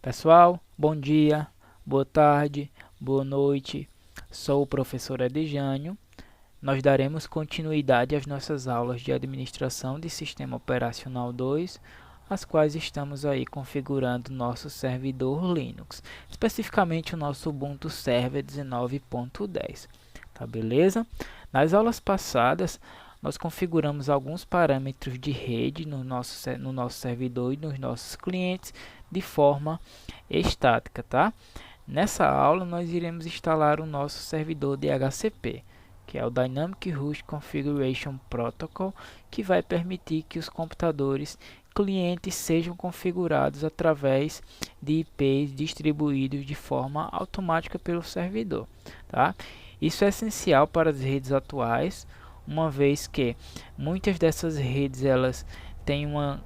Pessoal, bom dia, boa tarde, boa noite. Sou o professor Edjânio. Nós daremos continuidade às nossas aulas de administração de sistema operacional 2, as quais estamos aí configurando nosso servidor Linux, especificamente o nosso Ubuntu Server 19.10. Tá beleza? Nas aulas passadas, nós configuramos alguns parâmetros de rede no nosso servidor e nos nossos clientes de forma estática, tá? Nessa aula nós iremos instalar o nosso servidor DHCP, que é o Dynamic Host Configuration Protocol, que vai permitir que os computadores clientes sejam configurados através de IPs distribuídos de forma automática pelo servidor, tá? Isso é essencial para as redes atuais, uma vez que muitas dessas redes elas têm uma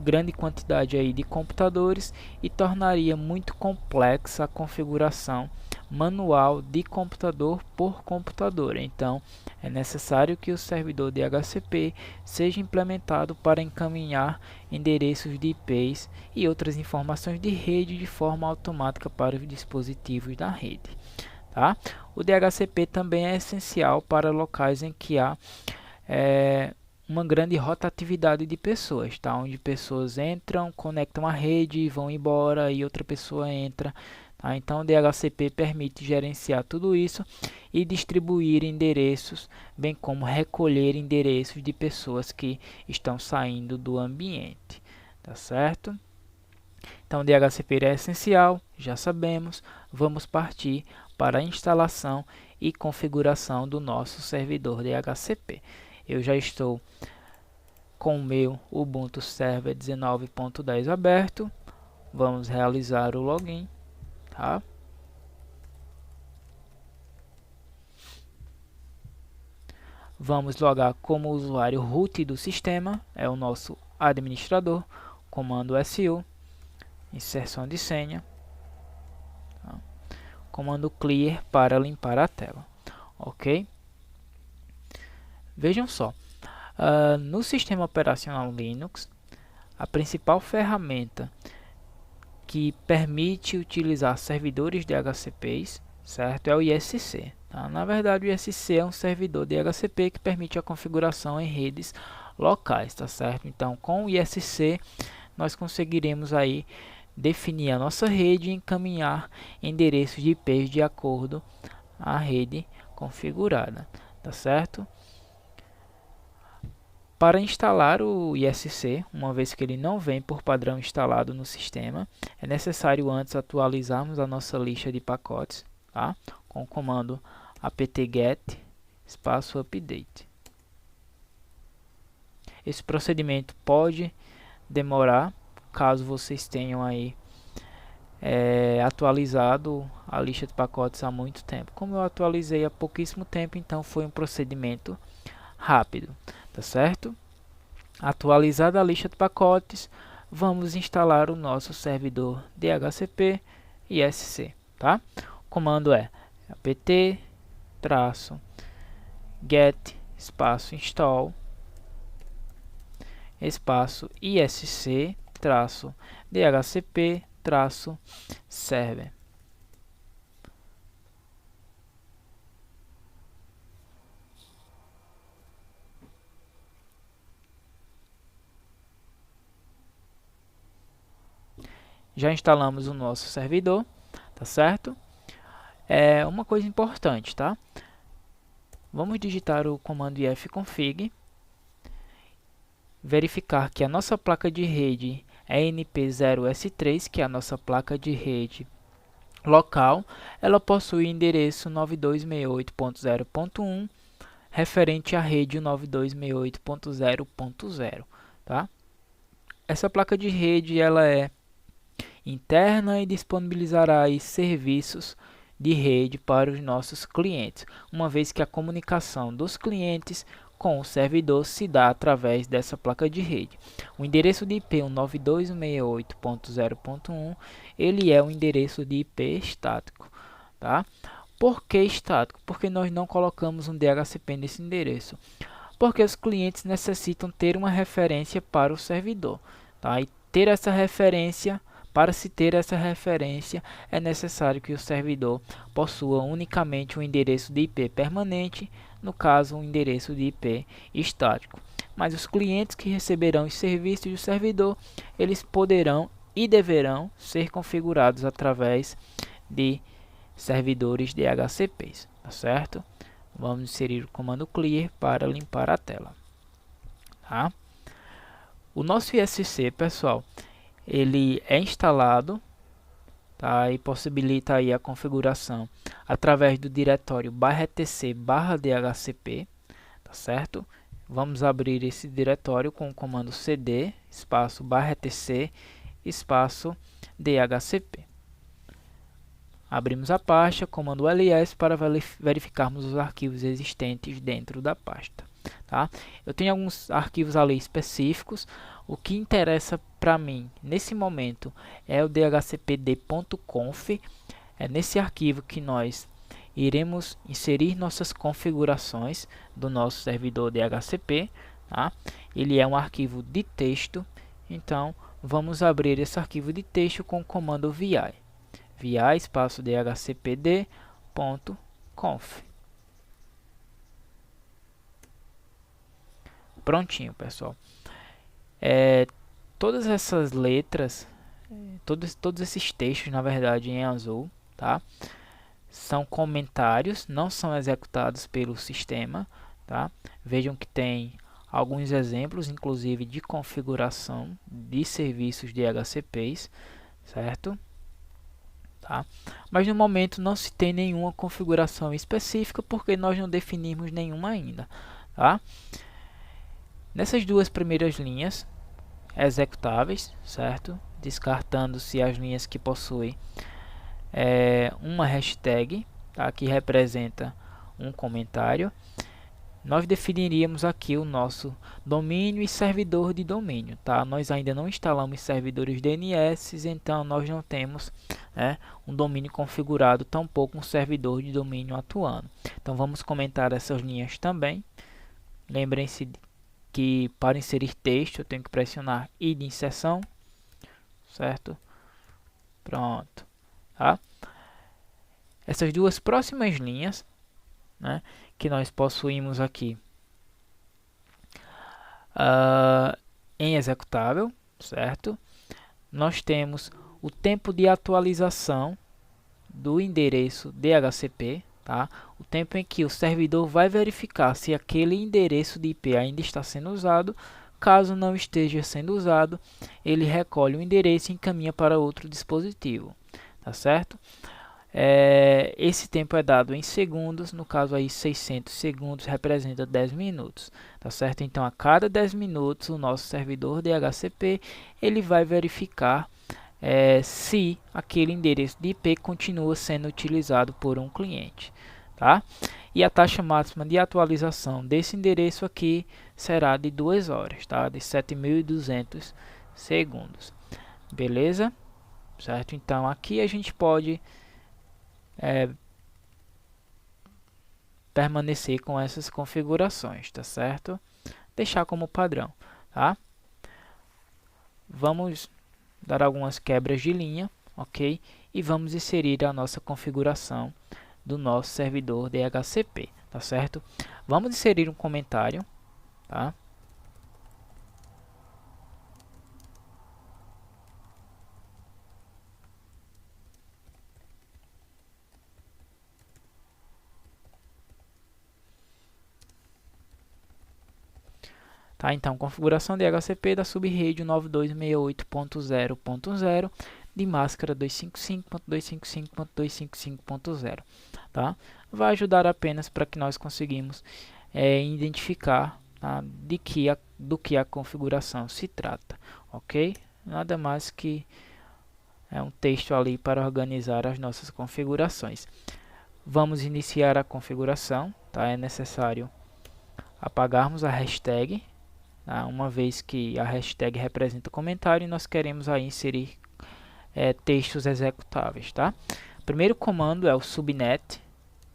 grande quantidade aí de computadores e tornaria muito complexa a configuração manual de computador por computador. Então, é necessário que o servidor DHCP seja implementado para encaminhar endereços de IPs e outras informações de rede de forma automática para os dispositivos da rede. Tá? O DHCP também é essencial para locais em que há uma grande rotatividade de pessoas, tá? Onde pessoas entram, conectam a rede, vão embora e outra pessoa entra. Tá? Então o DHCP permite gerenciar tudo isso e distribuir endereços, bem como recolher endereços de pessoas que estão saindo do ambiente. Tá certo? Então o DHCP é essencial, já sabemos. Vamos partir para a instalação e configuração do nosso servidor DHCP. Eu já estou com o meu Ubuntu Server 19.10 aberto. Vamos realizar o login, tá? Vamos logar como usuário root do sistema, é o nosso administrador, comando su, inserção de senha, tá? Comando clear para limpar a tela, ok? Vejam só, no sistema operacional Linux, a principal ferramenta que permite utilizar servidores DHCPs, certo, é o ISC. Tá? Na verdade, o ISC é um servidor DHCP que permite a configuração em redes locais, tá certo? Então, com o ISC, nós conseguiremos aí definir a nossa rede e encaminhar endereços de IPs de acordo à rede configurada, tá certo? Para instalar o ISC, uma vez que ele não vem por padrão instalado no sistema, é necessário antes atualizarmos a nossa lista de pacotes, tá? Com o comando apt-get --update. Esse procedimento pode demorar, caso vocês tenham aí atualizado a lista de pacotes há muito tempo. Como eu atualizei há pouquíssimo tempo, então foi um procedimento rápido, tá certo? Atualizada a lista de pacotes, vamos instalar o nosso servidor DHCP ISC, tá? O comando é apt-get -install ISC-DHCP-server. Já instalamos o nosso servidor, tá certo? Uma coisa importante, tá? Vamos digitar o comando ifconfig, verificar que a nossa placa de rede é NP0S3, que é a nossa placa de rede local. Ela possui endereço 9268.0.1, referente à rede 9268.0.0, tá? Essa placa de rede ela é interna e disponibilizará aí serviços de rede para os nossos clientes, uma vez que a comunicação dos clientes com o servidor se dá através dessa placa de rede. O endereço de IP 9268.0.1 ele é um endereço de IP estático, tá? Por que estático? Porque nós não colocamos um DHCP nesse endereço. Porque os clientes necessitam ter uma referência para o servidor, tá? E ter essa referência Para se ter essa referência, é necessário que o servidor possua unicamente um endereço de IP permanente, no caso, um endereço de IP estático. Mas os clientes que receberão os serviços do servidor, eles poderão e deverão ser configurados através de servidores DHCPs, tá certo? Vamos inserir o comando clear para limpar a tela. Tá? O nosso ISC, pessoal, ele é instalado, tá? E possibilita aí a configuração através do diretório /etc/dhcp, tá certo? Vamos abrir esse diretório com o comando cd espaço /etc espaço dhcp. Abrimos a pasta, comando ls para verificarmos os arquivos existentes dentro da pasta. Tá? Eu tenho alguns arquivos ali específicos. O que interessa para mim nesse momento é o dhcpd.conf. É nesse arquivo que nós iremos inserir nossas configurações do nosso servidor DHCP. Tá? Ele é um arquivo de texto, então vamos abrir esse arquivo de texto com o comando vi espaço dhcpd.conf. Prontinho, pessoal. Todas essas letras, todos esses textos, na verdade, em azul, tá? São comentários, não são executados pelo sistema, tá? Vejam que tem alguns exemplos, inclusive de configuração de serviços de DHCPs, certo? Tá? Mas no momento não se tem nenhuma configuração específica porque nós não definimos nenhuma ainda, tá? Nessas duas primeiras linhas executáveis, certo? Descartando-se as linhas que possuem uma hashtag, tá? Que representa um comentário, nós definiríamos aqui o nosso domínio e servidor de domínio, tá? Nós ainda não instalamos servidores DNS, então nós não temos um domínio configurado, tampouco um servidor de domínio atuando. Então vamos comentar essas linhas também. Lembrem-se que para inserir texto eu tenho que pressionar I de inserção, certo? Pronto, tá? Essas duas próximas linhas, que nós possuímos aqui em executável, certo? Nós temos o tempo de atualização do endereço DHCP, tá? O tempo em que o servidor vai verificar se aquele endereço de IP ainda está sendo usado. Caso não esteja sendo usado, ele recolhe o endereço e encaminha para outro dispositivo, tá certo? Esse tempo é dado em segundos, no caso aí 600 segundos representa 10 minutos, tá certo? Então a cada 10 minutos o nosso servidor DHCP ele vai verificar se aquele endereço de IP continua sendo utilizado por um cliente, tá? E a taxa máxima de atualização desse endereço aqui será de 2 horas, tá? De 7.200 segundos, beleza? Certo? Então aqui a gente pode permanecer com essas configurações, tá certo? Deixar como padrão, tá? Vamos dar algumas quebras de linha, ok? E vamos inserir a nossa configuração do nosso servidor DHCP, tá certo? Vamos inserir um comentário, tá? Tá, então, configuração DHCP da subrede 9268.0.0 de máscara 255.255.255.0, tá? Vai ajudar apenas para que nós conseguimos identificar, tá, do que a configuração se trata, ok? Nada mais que um texto ali para organizar as nossas configurações. Vamos iniciar a configuração, tá? É necessário apagarmos a hashtag, uma vez que a hashtag representa comentário e nós queremos aí inserir textos executáveis, tá? O primeiro comando é o subnet,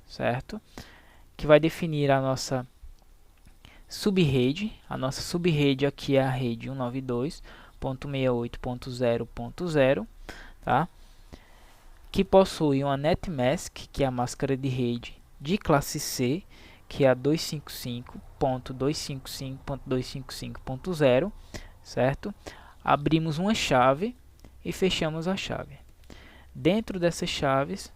certo? Que vai definir a nossa subrede. A nossa subrede aqui é a rede 192.68.0.0, tá? Que possui uma NetMask, que é a máscara de rede de classe C, que é a 255.255.255.0, certo? Abrimos uma chave e fechamos a chave. Dentro dessas chaves,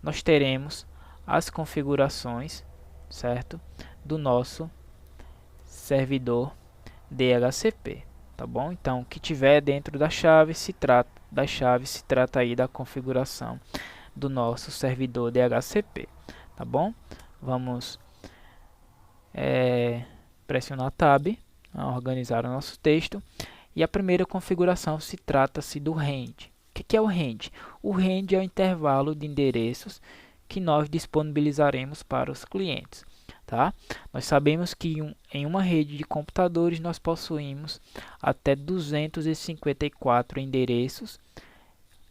nós teremos as configurações, certo? Do nosso servidor DHCP, tá bom? Então, o que tiver dentro da chave se trata aí da configuração do nosso servidor DHCP, tá bom? Vamos pressionar Tab, a organizar o nosso texto. E a primeira configuração se trata-se do range. O que é o range? O range é o intervalo de endereços que nós disponibilizaremos para os clientes. Tá? Nós sabemos que em uma rede de computadores nós possuímos até 254 endereços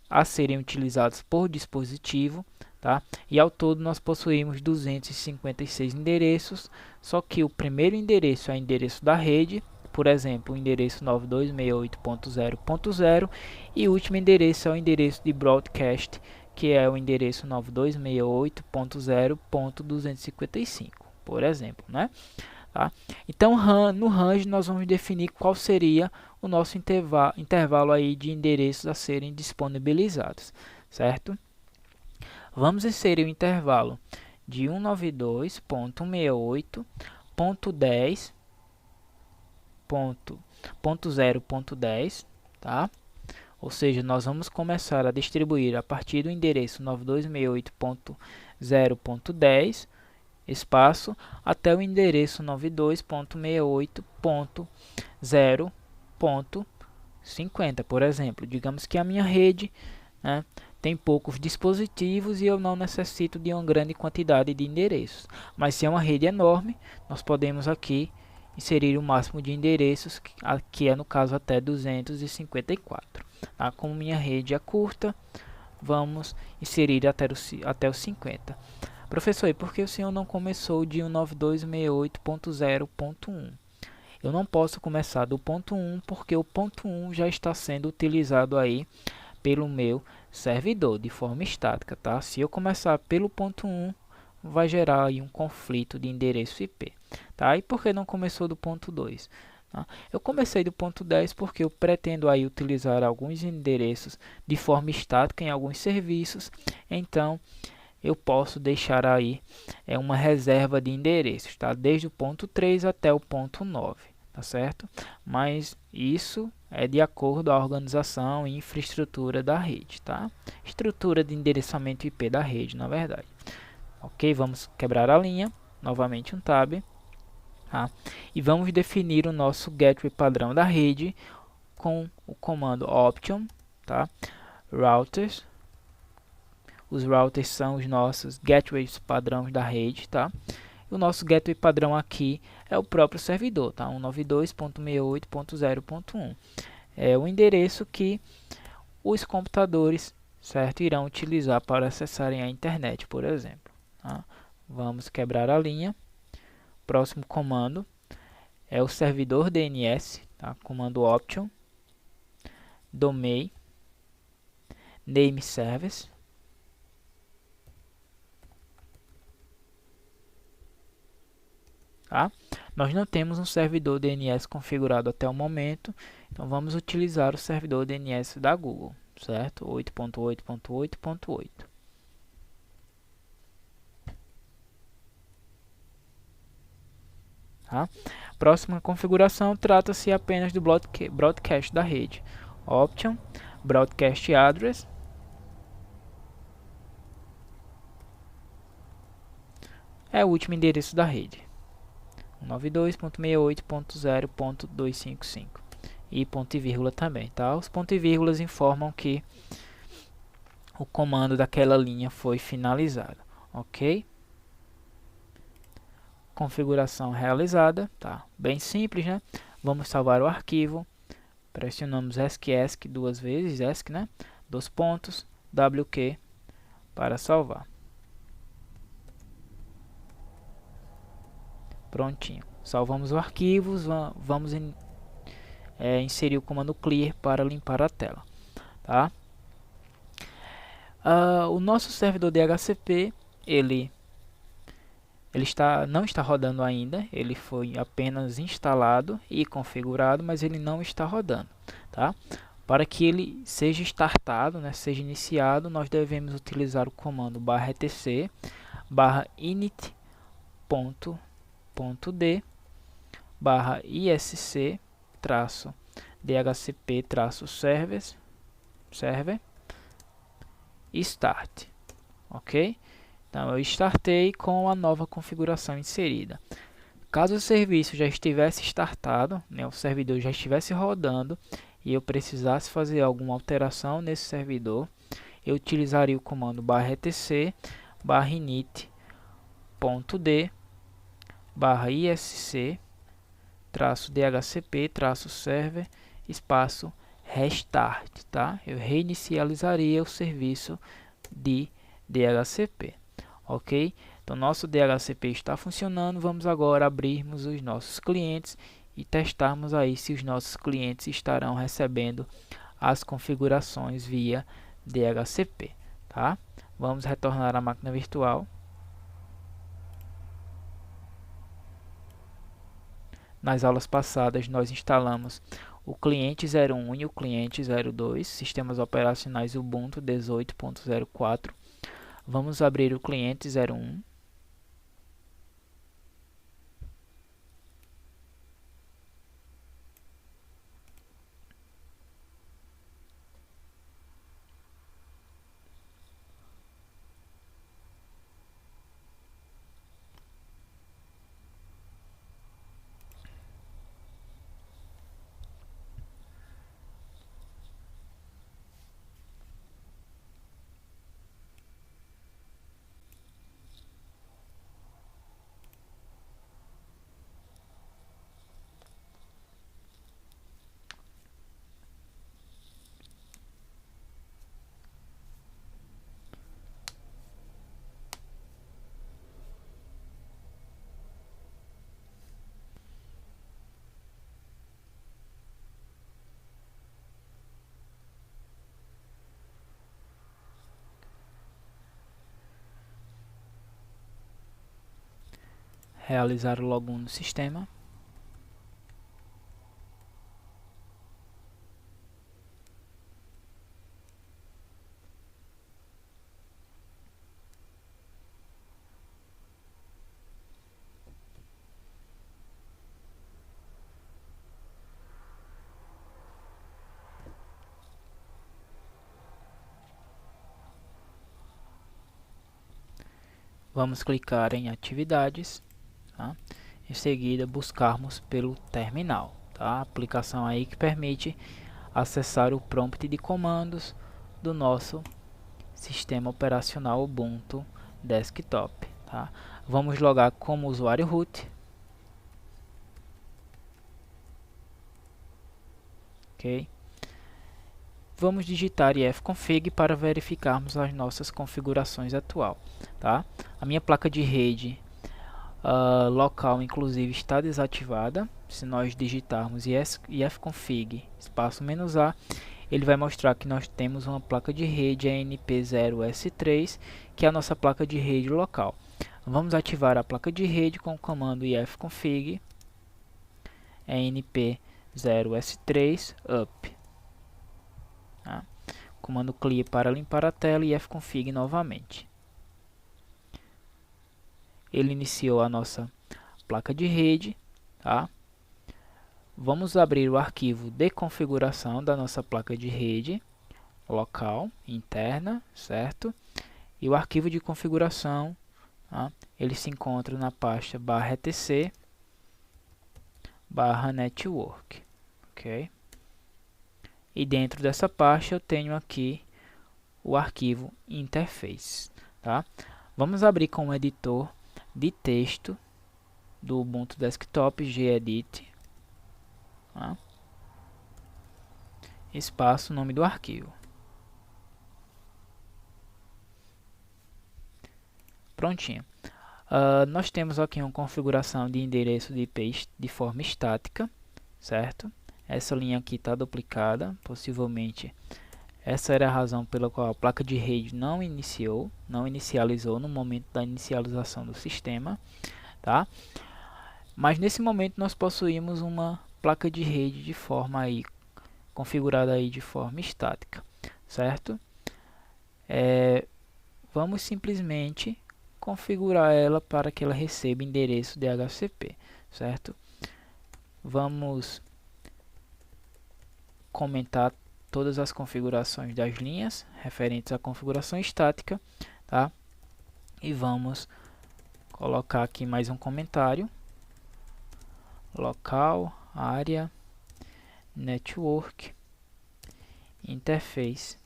a serem utilizados por dispositivo, tá? E ao todo nós possuímos 256 endereços, só que o primeiro endereço é o endereço da rede, por exemplo, o endereço 9268.0.0, e o último endereço é o endereço de broadcast, que é o endereço 9268.0.255, por exemplo, né? Tá? Então, no range nós vamos definir qual seria o nosso intervalo aí de endereços a serem disponibilizados, certo? Vamos inserir o intervalo de 192.168.10.0.10, tá? Ou seja, nós vamos começar a distribuir a partir do endereço 9268.0.10 espaço até o endereço 92.68.0.50, por exemplo. Digamos que a minha rede, né, tem poucos dispositivos e eu não necessito de uma grande quantidade de endereços. Mas se é uma rede enorme, nós podemos aqui inserir o máximo de endereços, que é no caso até 254. Tá? Como minha rede é curta, vamos inserir até os 50. Professor, e por que o senhor não começou de 192.68.0.1? Eu não posso começar do ponto 1 porque o ponto 1 já está sendo utilizado aí pelo meu servidor de forma estática, tá? Se eu começar pelo ponto 1, vai gerar aí um conflito de endereço IP, tá? E por que não começou do ponto 2? Tá? Eu comecei do ponto 10 porque eu pretendo aí utilizar alguns endereços de forma estática em alguns serviços, então eu posso deixar aí uma reserva de endereços, tá? Desde o ponto 3 até o ponto 9, tá certo? Mas isso é de acordo com a organização e infraestrutura da rede, tá? Estrutura de endereçamento IP da rede, na verdade. Ok, vamos quebrar a linha, novamente um tab, tá? E vamos definir o nosso gateway padrão da rede com o comando option, tá? Routers. Os routers são os nossos gateways padrões da rede, tá? O nosso gateway padrão aqui é o próprio servidor, tá? 192.68.0.1. É o endereço que os computadores, certo, irão utilizar para acessarem a internet, por exemplo. Tá? Vamos quebrar a linha. Próximo comando é o servidor DNS, tá? Comando option, domain, name service. Tá? Nós não temos um servidor DNS configurado até o momento, então vamos utilizar o servidor DNS da Google, certo? 8.8.8.8. Tá? Próxima configuração trata-se apenas do broadcast da rede. Option, broadcast address. É o último endereço da rede. 92.68.0.255 e ponto e vírgula também, tá? Os pontos e vírgulas informam que o comando daquela linha foi finalizado, ok? Configuração realizada, tá? Bem simples, né? Vamos salvar o arquivo, pressionamos ESC duas vezes, ESC, né? 2 pontos, WQ para salvar. Prontinho. Salvamos o arquivo, vamos inserir o comando clear para limpar a tela, tá? O nosso servidor DHCP, ele não está rodando ainda, ele foi apenas instalado e configurado, mas ele não está rodando, tá? Para que ele seja startado, né, seja iniciado, nós devemos utilizar o comando /etc /init.d /isc dhcp server start, ok? Então eu startei com a nova configuração inserida. Caso o serviço já estivesse startado, né, o servidor já estivesse rodando e eu precisasse fazer alguma alteração nesse servidor, eu utilizaria o comando /etc /init.d /isc dhcp server espaço restart, tá? Eu reinicializaria o serviço de DHCP, ok? Então nosso DHCP está funcionando. Vamos agora abrirmos os nossos clientes e testarmos aí se os nossos clientes estarão recebendo as configurações via DHCP, tá? Vamos retornar à máquina virtual. Nas aulas passadas nós instalamos o cliente 01 e o cliente 02, sistemas operacionais Ubuntu 18.04. Vamos abrir o cliente 01. Realizar o login no sistema. Vamos clicar em atividades, tá? Em seguida buscarmos pelo terminal, tá? A aplicação aí que permite acessar o prompt de comandos do nosso sistema operacional Ubuntu Desktop, tá? Vamos logar como usuário root, ok? Vamos digitar ifconfig para verificarmos as nossas configurações atual, tá? A minha placa de rede local inclusive está desativada. Se nós digitarmos ifconfig espaço "-a", ele vai mostrar que nós temos uma placa de rede ANP0S3, que é a nossa placa de rede local. Vamos ativar a placa de rede com o comando ifconfig ANP0S3 up. Tá? Comando clear para limpar a tela e ifconfig novamente. Ele iniciou a nossa placa de rede, tá? Vamos abrir o arquivo de configuração da nossa placa de rede local, interna, certo? E o arquivo de configuração, tá? Ele se encontra na pasta /etc /network, ok? E dentro dessa pasta eu tenho aqui o arquivo interface, tá? Vamos abrir com o editor de texto do Ubuntu Desktop, gedit, tá? Espaço, nome do arquivo. Prontinho. Nós temos aqui uma configuração de endereço de IP de forma estática, certo? essa linha aqui está duplicada, possivelmente essa era a razão pela qual a placa de rede não inicializou no momento da inicialização do sistema, tá? Mas nesse momento nós possuímos uma placa de rede de forma aí configurada aí de forma estática, certo? Vamos simplesmente configurar ela para que ela receba endereço DHCP, certo? Vamos comentar todas as configurações das linhas referentes à configuração estática, tá? E vamos colocar aqui mais um comentário: local, área, network, interface.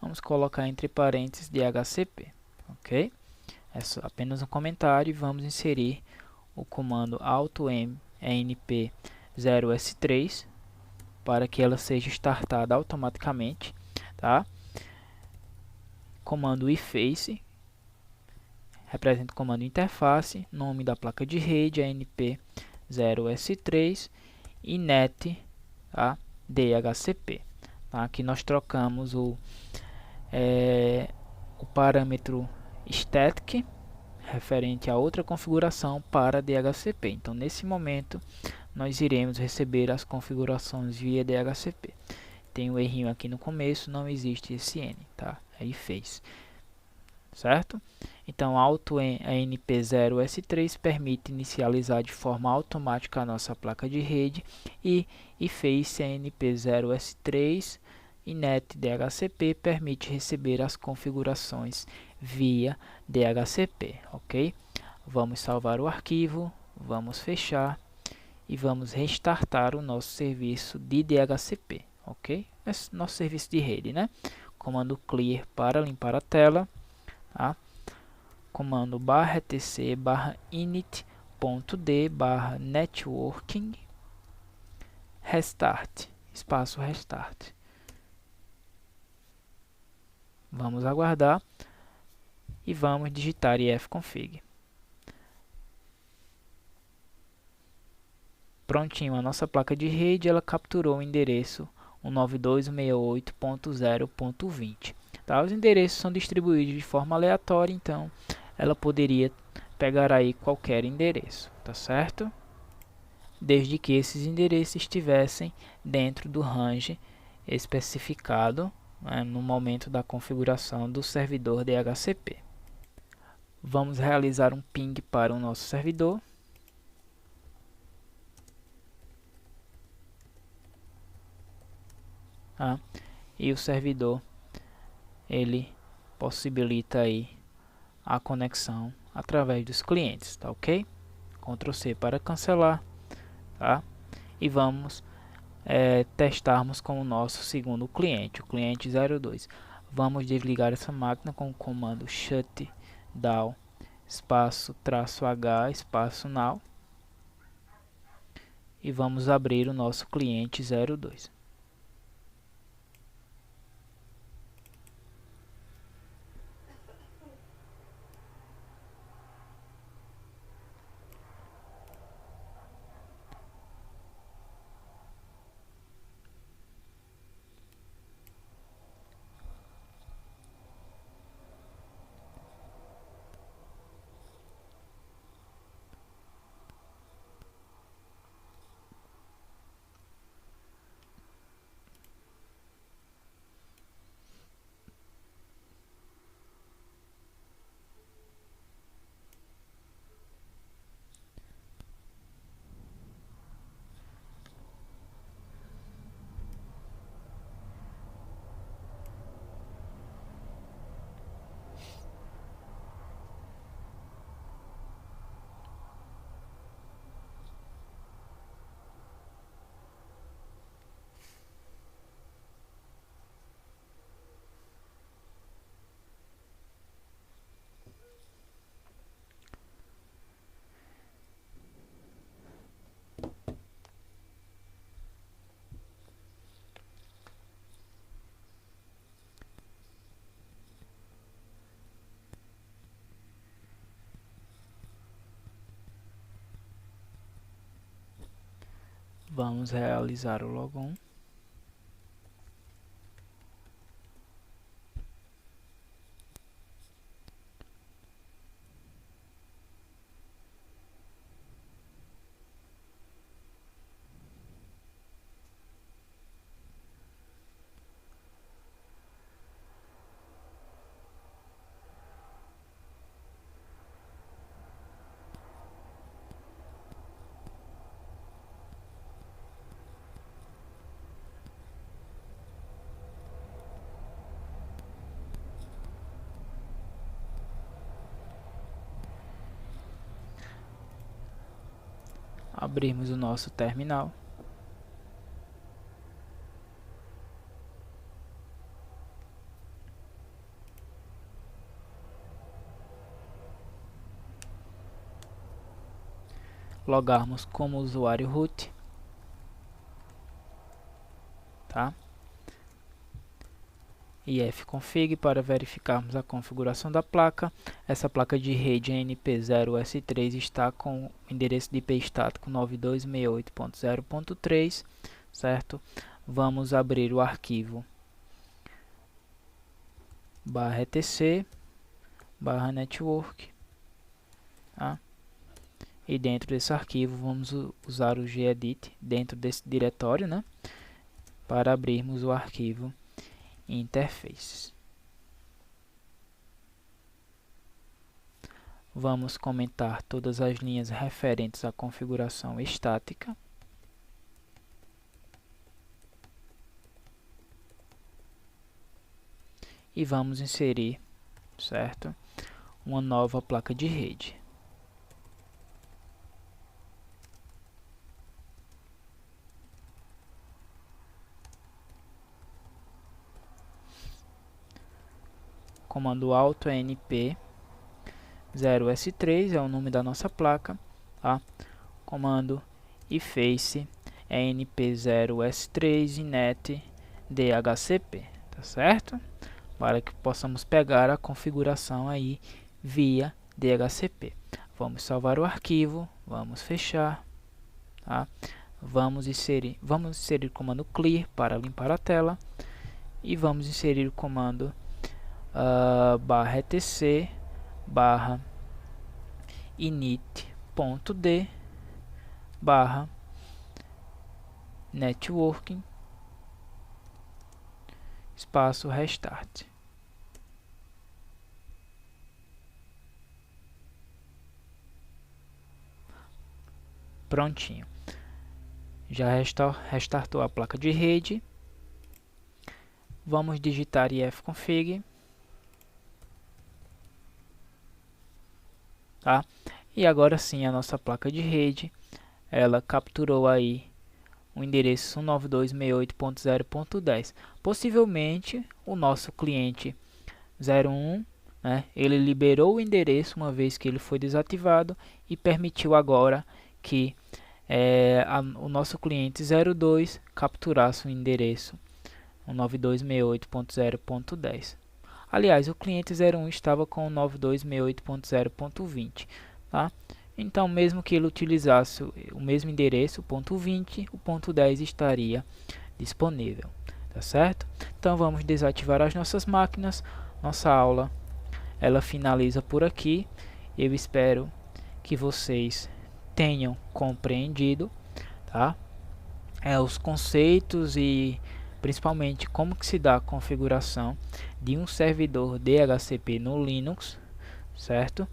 Vamos colocar entre parênteses DHCP, ok? É só apenas um comentário e vamos inserir o comando AutoEnp0S3 para que ela seja startada automaticamente, tá? Comando iFace representa o comando interface, nome da placa de rede ANP0S3 e net, tá? DHCP. Tá? Aqui nós trocamos o parâmetro static referente a outra configuração para DHCP. Então nesse momento nós iremos receber as configurações via DHCP. Tem um errinho aqui no começo, não existe esse N, tá? Aí fez, certo? Então AutoEnp0S3 permite inicializar de forma automática a nossa placa de rede e iFace ANP0S3 e net DHCP permite receber as configurações via DHCP, ok? Vamos salvar o arquivo, vamos fechar e vamos restartar o nosso serviço de DHCP, ok? Esse nosso serviço de rede, né? Comando clear para limpar a tela, tá? Comando /etc /init.d /networking restart, espaço restart. Vamos aguardar e vamos digitar ifconfig. Prontinho, a nossa placa de rede ela capturou o endereço 192.168.0.20. Tá? Os endereços são distribuídos de forma aleatória, então ela poderia pegar aí qualquer endereço, tá certo? Desde que esses endereços estivessem dentro do range especificado, né, no momento da configuração do servidor DHCP. Vamos realizar um ping para o nosso servidor. E o servidor ele possibilita aí a conexão através dos clientes, tá ok? Ctrl C para cancelar, tá? E vamos testarmos com o nosso segundo cliente, o cliente 02. Vamos desligar essa máquina com o comando shutdown espaço -h espaço now e vamos abrir o nosso cliente 02. Vamos realizar o logon. Abrimos o nosso terminal. Logarmos como usuário root, tá? ifconfig para verificarmos a configuração da placa. Essa placa de rede NP0S3 está com o endereço de IP estático 9268.0.3, certo? Vamos abrir o arquivo /etc/network, tá? E dentro desse arquivo vamos usar o gedit dentro desse diretório, né? Para abrirmos o arquivo interfaces. Vamos comentar todas as linhas referentes à configuração estática. E vamos inserir, certo, uma nova placa de rede. Comando alto é np0s3, é o nome da nossa placa, tá? Comando iface é np0s3 inet dhcp, tá certo? Para que possamos pegar a configuração aí via dhcp. Vamos salvar o arquivo, vamos fechar, tá? Vamos inserir o comando clear para limpar a tela e vamos inserir o comando /etc /init.d /networking espaço restart. Prontinho. Já restartou a placa de rede. Vamos digitar ifconfig. Tá? E agora sim a nossa placa de rede, ela capturou aí o endereço 192.68.0.10. Possivelmente o nosso cliente 01, né, ele liberou o endereço uma vez que ele foi desativado e permitiu agora que o nosso cliente 02 capturasse o endereço 192.68.0.10. Aliás, o cliente 01 estava com o 9268.0.20, tá? Então, mesmo que ele utilizasse o mesmo endereço, o ponto 20, o ponto 10 estaria disponível, tá certo? Então, vamos desativar as nossas máquinas. Nossa aula, ela finaliza por aqui. Eu espero que vocês tenham compreendido, tá? Os conceitos e principalmente como que se dá a configuração de um servidor DHCP no Linux, certo?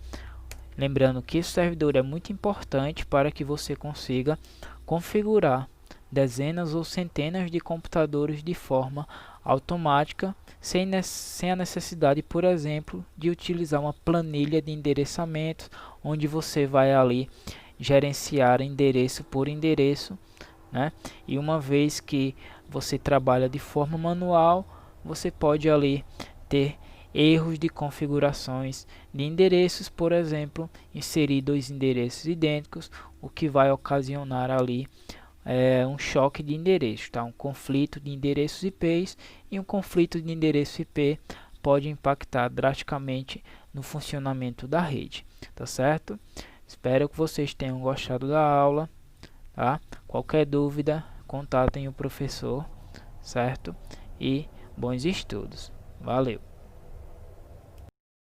Lembrando que esse servidor é muito importante para que você consiga configurar dezenas ou centenas de computadores de forma automática, sem a necessidade, por exemplo, de utilizar uma planilha de endereçamento, onde você vai ali gerenciar endereço por endereço, né? E uma vez que você trabalha de forma manual, você pode ali ter erros de configurações de endereços, por exemplo, inserir dois endereços idênticos, o que vai ocasionar ali um choque de endereço, tá? Um conflito de endereços IPs, e um conflito de endereço IP pode impactar drasticamente no funcionamento da rede, tá certo? Espero que vocês tenham gostado da aula, tá? Qualquer dúvida, contatem o professor, certo? E bons estudos. Valeu!